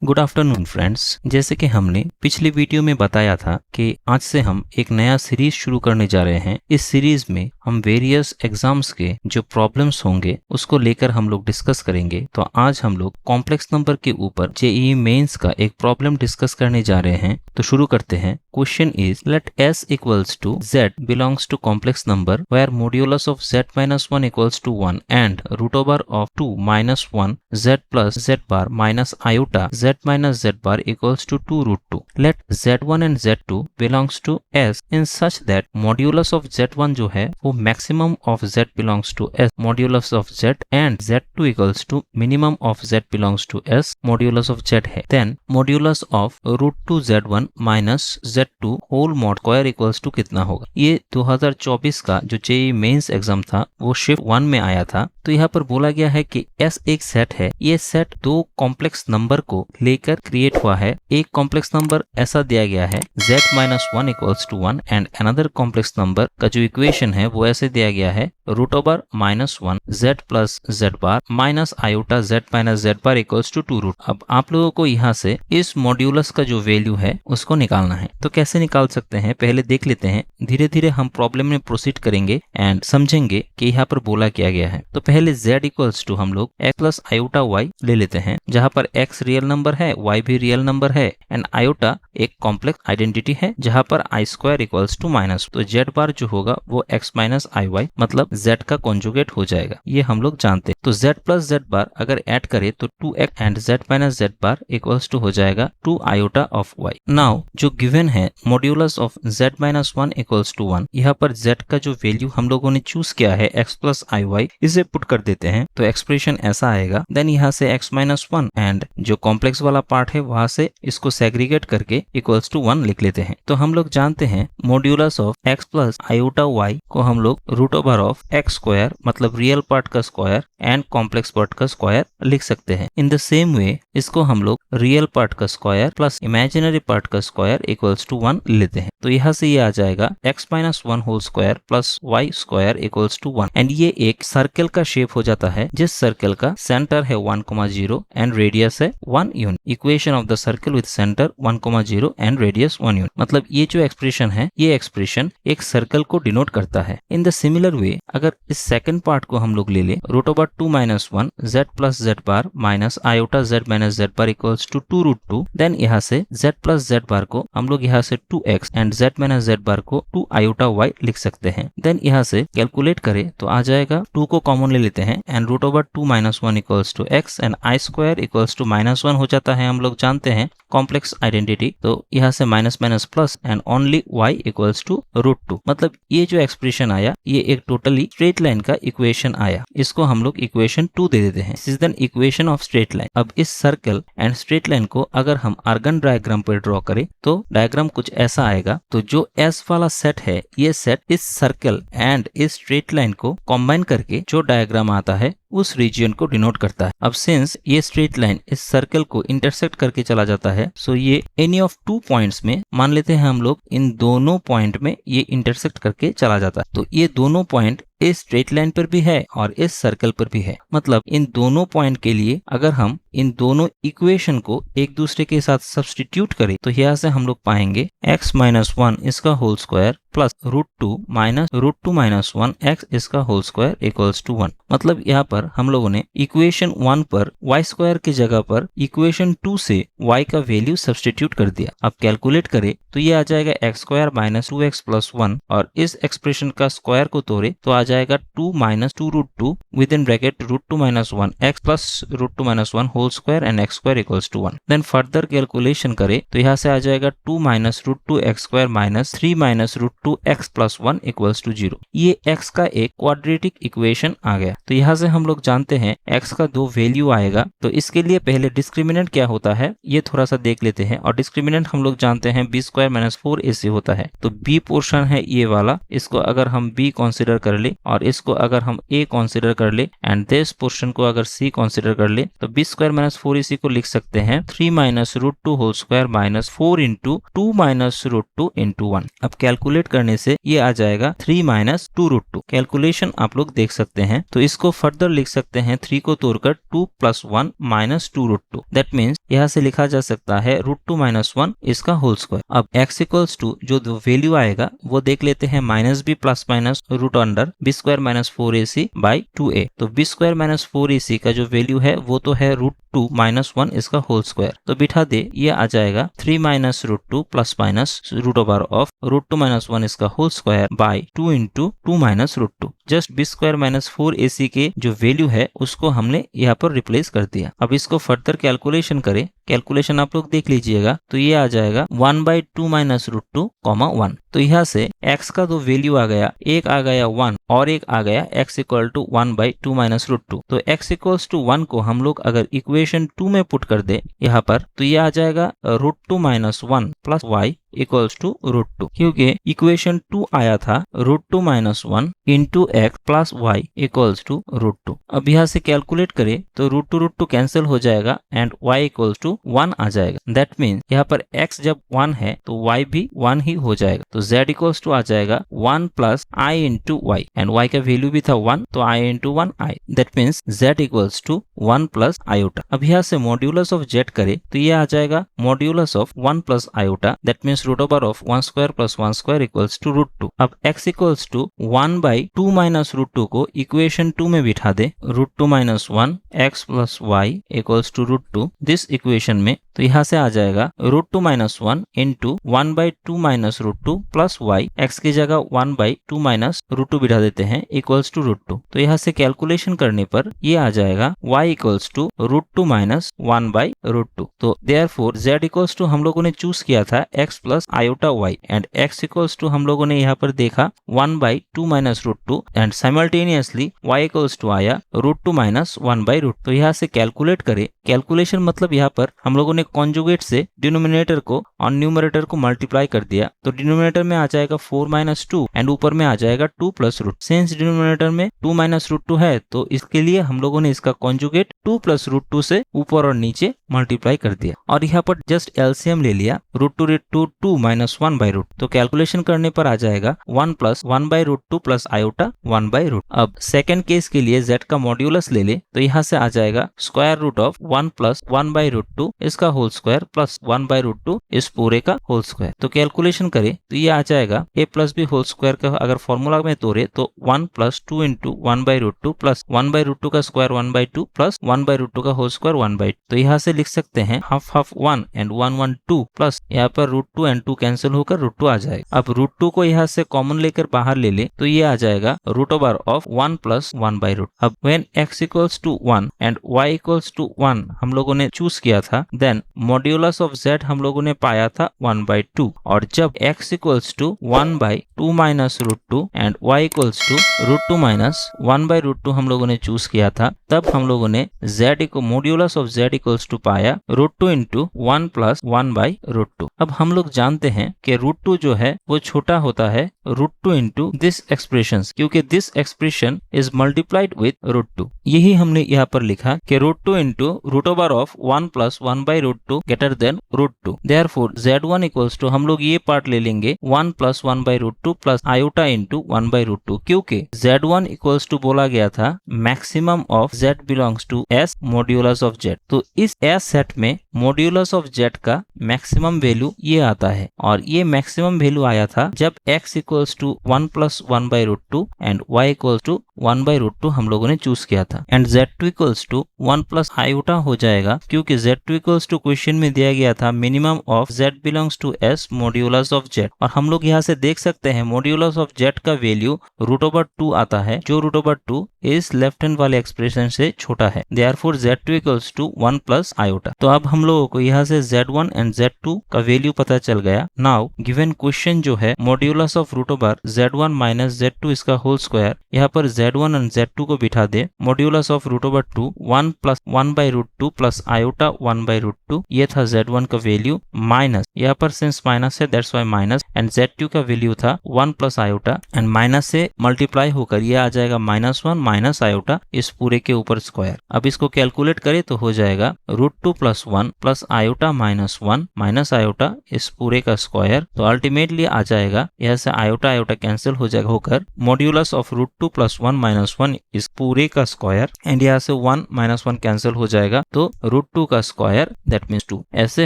Good afternoon friends. जैसे कि हमने पिछली वीडियो में बताया था कि आज से हम एक नया सीरीज शुरू करने जा रहे हैं। इस सीरीज में हम वेरियस एग्जाम्स के जो प्रॉब्लम्स होंगे उसको लेकर हम लोग डिस्कस करेंगे। तो आज हम लोग कॉम्प्लेक्स नंबर के ऊपर जेईई मेंस का एक प्रॉब्लम डिस्कस करने जा रहे हैं। तो शुरू करते हैं। Question is let s equals to z belongs to complex number where modulus of z minus 1 equals to 1 and root over of 2 minus 1 z plus z bar minus iota z minus z bar equals to 2 root 2. Let z1 and z2 belongs to s in such that modulus of z1 जो है वो maximum of z belongs to s modulus of z and z2 equals to minimum of z belongs to s modulus of z है। Then modulus of root 2 z1 minus z2 whole mod square equals to कितना होगा। ये 2024 का जो JEE mains exam था वो shift 1 में आया था। तो यहाँ पर बोला गया है कि S एक सेट है। ये सेट दो कॉम्प्लेक्स नंबर को लेकर क्रिएट हुआ है। एक कॉम्प्लेक्स नंबर ऐसा दिया गया है z minus 1 equals to 1 and another complex number का जो इक्वेशन है वो ऐसे दिया गया है root over -1 z plus z bar minus iota z minus z bar equals to 2 root. अब आप लोगों को यहाँ से इस मॉड्यूलस का जो वैल्यू है उसको निकालना है। तो कैसे निकाल सकते हैं पहले देख लेते हैं। धीरे धीरे हम प्रॉब्लम में प्रोसीड करेंगे एंड समझेंगे कि यहाँ पर बोला क्या गया है। तो पहले z इक्वल्स टू हम लोग x प्लस आयोटा y ले लेते हैं, जहाँ पर x रियल नंबर है y भी रियल नंबर है एंड आयोटा एक कॉम्प्लेक्स आइडेंटिटी है जहाँ पर आई स्क्वायर इक्वल्स टू माइनस। तो z बार जो होगा वो x माइनस आई वाई मतलब z का कॉन्जुगेट हो जाएगा, ये हम लोग जानते हैं। तो z प्लस z बार अगर ऐड करें तो 2x and z minus z bar equals to हो जाएगा 2 आयोटा ऑफ y। नाउ जो गिवन है modulus of z minus 1 equals to 1, यहाँ पर z का जो वैल्यू हम लोगों ने चूज किया है x प्लस आई वाई, इसे पुट कर देते हैं तो एक्सप्रेशन ऐसा आएगा। देन यहाँ से x माइनस 1 एंड जो कॉम्प्लेक्स वाला पार्ट है वहां से इसको सेग्रीगेट करके इक्वल्स टू 1 लिख लेते हैं। तो हम लोग जानते हैं modulus of x plus iota y को हम लोग root over of x square मतलब रियल पार्ट का स्क्वायर एंड कॉम्प्लेक्स पार्ट का स्क्वायर लिख सकते हैं। इन द सेम वे इसको हम लोग रियल पार्ट का स्क्वायर प्लस इमेजिनरी पार्ट का स्क्वायर इक्वल्स टू 1 लेते हैं। तो यहाँ से ये आ जाएगा x minus 1 whole square plus y square equals to 1 and ये एक सर्कल का शेप हो जाता है जिस सर्कल का सेंटर है 1,0 एंड रेडियस है 1 unit. Equation of the circle with centre 1,0 and radius 1 unit. मतलब ये जो एक्सप्रेशन है ये एक्सप्रेशन एक सर्कल को डिनोट करता है। इन द सिमिलर वे अगर इस सेकंड पार्ट को हम लोग ले ले root over 2 minus 1 z plus z bar minus iota z minus z bar equals to 2 root 2, then यहाँ से z प्लस z बार को हम लोग यहाँ से 2x and z minus z बार को 2 आयोटा y लिख सकते हैं। देन यहाँ से कैलकुलेट करें तो आ जाएगा 2 को कॉमन ले लेते हैं and root over 2 minus 1 equals to x and i square equals to minus 1 हो जाता है। हम लोग जानते हैं कॉम्प्लेक्स आइडेंटिटी, तो यहाँ से minus minus plus and only y equals to root 2। मतलब ये जो एक्सप्रेशन आया ये एक टोटली स्ट्रेट लाइन का इक्वेशन आया। इसको हम लोग इक्वेशन 2 दे देते हैं। This is the equation of straight line. अब इस सर्कल एंड स्ट्रेट लाइन को अगर हम आर्गन डायग्राम पर ड्रॉ करें तो डायग्राम कुछ ऐसा आएगा। तो जो S वाला सेट है ये सेट इस सर्कल एंड इस स्ट्रेट लाइन को कंबाइन करके जो डायग्राम आता है उस रीजियन को डिनोट करता है। अब सिंस ये स्ट्रेट लाइन इस सर्कल को इंटरसेक्ट करके चला जाता है, सो ये एनी ऑफ 2 पॉइंट्स में मान लेते हैं हम लोग इन दोनों पॉइंट में ये इंटरसेक्ट करके चला जाता है। तो ये दोनों पॉइंट इस स्ट्रेट लाइन पर भी है और इस सर्कल पर भी है। मतलब इन दोनों पॉइंट के लिए अगर हम इन दोनों इक्वेशन को एक दूसरे के साथ सब्स्टिट्यूट करें तो यहाँ से हम लोग पाएंगे x माइनस 1 इसका whole square plus root 2 minus 1 x इसका होल स्क्वायर इक्वल्स टू 1। मतलब यहाँ पर हम लोगों ने इक्वेशन 1 पर y स्क्वायर की जगह पर इक्वेशन 2 से y का वैल्यू सब्स्टिट्यूट कर दिया। अब कैलकुलेट करें तो ये आ जाएगा x square minus 2x plus 1 और इस एक्सप्रेशन का स्क्वायर को तोड़े तो आ जाएगा 2 minus 2 root 2 within bracket root 2 minus 1 x plus root 2 minus 1 whole square and x square equals to 1। Then further calculation करें तो यहाँ से आ जाएगा 2 minus root 2 x square minus 3 minus root 2 x plus 1 equals to 0। ये x का एक quadratic equation आ गया। तो यहाँ से हम लोग जानते हैं x का 2 वैल्यू आएगा। तो इसके लिए पहले डिस्क्रिमिनेंट क्या होता है ये थोड़ा सा देख लेते हैं। और डिस्क्रिमिनेंट हम लोग जानते हैं b स्क्वायर माइनस 4ac होता है। तो b पोर्शन है ये वाला, इसको अगर हम b कंसिडर कर ले और इसको अगर हम a कंसीडर कर ले एंड दिस पोर्शन को अगर c कंसीडर कर ले तो b स्क्वायर माइनस 4ac को लिख सकते हैं 3 minus root 2 whole square minus 4 into 2 minus root 2 into 1। अब कैलकुलेट करने से ये आ जाएगा 3 माइनस 2 रूट 2। कैलकुलेशन आप लोग देख सकते हैं, तो इसको फर्दर लिख सकते हैं 3 को तोड़कर 2 plus 1 minus 2 root 2। That means यहाँ से लिखा जा सकता है रूट 2 माइनस 1 इसका होल स्क्वायर। अब x इक्वल्स टू जो वैल्यू आएगा वो देख लेते हैं, minus b plus minus root under b square minus 4ac by 2a। तो b स्क्वायर माइनस 4ac का जो वैल्यू है वो तो है रूट 2 माइनस 1 इसका होल स्क्वायर। तो बिठा दे, ये आ जाएगा 3 minus root 2 plus minus root over of root 2 minus 1 इसका whole square by 2 into 2 minus root 2। Just b square minus 4ac के जो वैल्यू है उसको हमने यहाँ पर रिप्लेस कर दिया। अब इसको फर्दर कैलकुलेशन करें, कैलकुलेशन आप लोग देख लीजिएगा, तो ये आ जाएगा 1 बाई 2 माइनस रूट 2 कॉमा 1। तो यहाँ से x का दो वैल्यू आ गया, एक आ गया 1 और एक आ गया x equal to 1 by 2 minus root 2। तो x इक्वल्स टू 1 को हम लोग अगर इक्वेशन 2 में पुट कर दे यहाँ पर, तो ये आ जाएगा root 2 minus 1 plus y equals to root 2, क्योंकि इक्वेशन 2 आया था root 2 minus 1 into x plus y equals to root 2। अब यहाँ से कैलकुलेट करें तो रूट 2 कैंसिल हो जाएगा एंड y इक्वल्स टू 1 आ जाएगा। दैट मीन्स यहाँ पर x जब 1 है तो y भी 1 ही हो जाएगा। तो z इक्वल्स टू आ जाएगा 1 plus i into y and y का वैल्यू भी था 1, तो i into 1 i। That means z equals to 1 plus iota. अब यहाँ से मॉड्यूलस ऑफ z करे तो ये आ जाएगा modulus of 1 plus iota. That means root over of 1 square plus 1 square equals to root 2। अब x equals to 1 by 2 minus root 2 को इक्वेशन 2 में बिठा दे, root 2 minus 1 x plus y equals to root 2 this equation में। तो यहाँ से आ जाएगा root 2 minus 1 into 1 by 2 minus root 2 plus Y, x की जगह 1 बाई 2 माइनस रूट 2 बिठा देते हैं इक्वल्स टू रूट 2। तो यहाँ से कैलकुलेशन करने पर ये आ जाएगा y equals to root 2 minus 1 by root 2। तो देयरफॉर z इक्वल्स टू हम लोगों ने चूज किया था x plus iota y and x equals to हम लोगों ने यहाँ पर देखा 1 by 2 minus root 2 and simultaneously y equals to आया रूट 2 माइनस 1 बाई रूट। तो यहाँ से कैलकुलेट करें, कैलकुलेशन मतलब यहाँ पर हम लोगों ने कॉन्जुगेट से डिनोमिनेटर को और न्यूमरेटर को मल्टीप्लाई कर दिया। तो डिनोमिनेटर में आ जाएगा 4 माइनस 2 एंड ऊपर में आ जाएगा 2 प्लस रूट। सिंस डिनोमिनेटर में 2 माइनस रूट 2 है तो इसके लिए हम लोगों ने इसका कॉन्जुगेट 2 प्लस रूट 2 से ऊपर और नीचे मल्टीप्लाई कर दिया और यहाँ पर जस्ट एलसीएम ले लिया, root 2 to 2 minus 1 by root. तो कैलकुलेशन करने पर आ जाएगा 1 plus 1 by root 2 plus iota 1 by root. अब सेकेंड केस के लिए z का मॉड्यूलस ले ले तो यहाँ से आ जाएगा square root of 1 plus 1 by root 2 इसका whole square plus 1 by root 2 इस पूरे का होल स्क्वायर। तो कैलकुलेशन करें तो ये आ जाएगा a plus b whole square का अगर फॉर्मूला में तोड़े तो 1 plus 2 into 1 by root 2 plus 1 by root 2 का square 1 by 2 plus 1 by root 2 का होल स्क्वायर 1 बाई 2। तो यहाँ से लिख सकते हैं हाफ हाफ 1 एंड 1 1 2 प्लस यहाँ पर रूट 2 एंड 2 कैंसिल होकर रूट 2 आ जाएगा। अब रूट 2 को यहाँ से कॉमन लेकर बाहर ले ले तो ये आ जाएगा root over of 1 plus 1 by root. अब when x equals to 1 and y equals to 1 हम लोगों ने चूज किया था, देन मॉड्यूलस ऑफ z हम लोगों ने पाया था 1 बाई 2 और जब x equals to 1 by 2 minus root 2 and y equals to root 2 minus 1 by root 2 हम लोगों ने चूज किया था, तब हम लोगों ने z को modulus of z equals to पाया root 2 into 1 plus 1 by root 2। अब हम लोग जानते हैं कि रूट 2 जो है वो छोटा होता है रूट 2 इंटू दिस एक्सप्रेशन, क्योंकि this expression is multiplied with root 2। यही हमने यहाँ पर लिखा कि root 2 into root over of 1 plus 1 by root 2 greater than root 2। Therefore z1 equals to हम लोग ये पार्ट ले लेंगे 1 plus 1 by root 2 plus iota into 1 by root 2, क्योंकि z1 इक्वल्स टू बोला गया था maximum of z belongs to s modulus of z। तो इस s सेट में मॉड्यूलस ऑफ z का मैक्सिमम वैल्यू ये आता है और ये मैक्सिमम वैल्यू आया था जब x equals to 1 plus 1 by root 2 and y equals to 1 by root 2 हम लोगों ने चूज किया था and z2 equals to 1 plus iota हो जाएगा, क्योंकि z2 इक्वल्स टू क्वेश्चन में दिया गया था minimum of z belongs to s modulus of z। और हम लोग यहाँ से देख सकते हैं मॉड्यूलस ऑफ z का वैल्यू रूट ओवर 2 आता है, जो रूट ओवर 2 इस लेफ्ट हैंड वाले एक्सप्रेशन से छोटा है। Therefore Z2 equals to 1 plus iota. तो अब हम लोगों को यहाँ से Z1 एंड Z2 का वैल्यू पता चल गया। नाउ गिवन क्वेश्चन जो है modulus of root over Z1 minus Z2 इसका होल स्क्वायर, यहाँ पर Z1 एंड Z2 को बिठा दे। Modulus of root over 2 1 plus 1 by root 2 plus iota 1 by root 2, ये था Z1 का वैल्यू, माइनस यहाँ पर सिंस माइनस है that's y minus, and Z2 का वैल्यू था 1 प्लस आयोटा एंड माइनस से मल्टीप्लाई होकर ये आ जाएगा -1 माइनस आयोटा इस पूरे के ऊपर स्क्वायर। अब इसको कैलकुलेट करें तो हो जाएगा √2 plus 1 plus iota -1 minus iota इस पूरे का स्क्वायर। तो अल्टीमेटली आ जाएगा यहाँ से आयोटा आयोटा कैंसिल हो जाएगा होकर मॉड्यूलस ऑफ √2 प्लस 1 माइनस 1 इस पूरे का स्क्वायर, एंड यहाँ से 1 माइनस 1 कैंसिल हो जाएगा तो √2 का स्क्वायर दैट मीन्स 2। ऐसे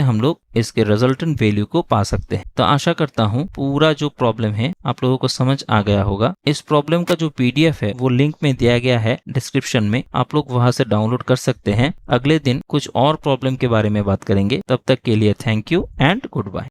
हम लोग इसके रिजल्टेंट वैल्यू को पा सकते हैं। तो आशा करता हूँ पूरा जो प्रॉब्लम है आप लोगों को समझ आ गया होगा। इस प्रॉब्लम का जो PDF है वो लिंक में दिया गया है डिस्क्रिप्शन में, आप लोग वहां से डाउनलोड कर सकते हैं। अगले दिन कुछ और प्रॉब्लम के बारे में बात करेंगे। तब तक के लिए thank you and good bye.